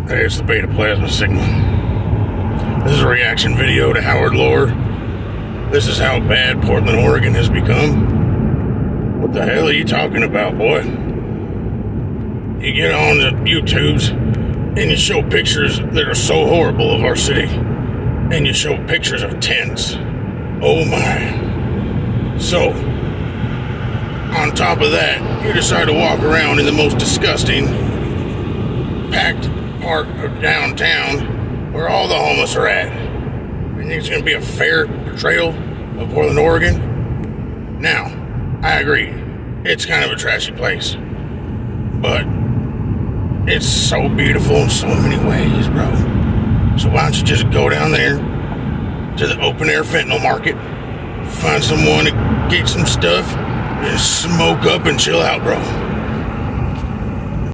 Hey, it's the Beta Plasma Sigma. This is a reaction video to Howard Lore. This is how bad Portland, Oregon has become. What the hell are you talking about, boy? You get on the YouTubes and you show pictures that are so horrible of our city. And you show pictures of tents. Oh my. So, on top of that, you decide to walk around in the most disgusting, packed part of downtown where all the homeless are at. You think it's going to be a fair portrayal of Portland, Oregon? Now, I agree. It's kind of a trashy place. But it's so beautiful in so many ways, bro. So why don't you just go down there to the open air fentanyl market, find someone to get some stuff, and smoke up and chill out, bro.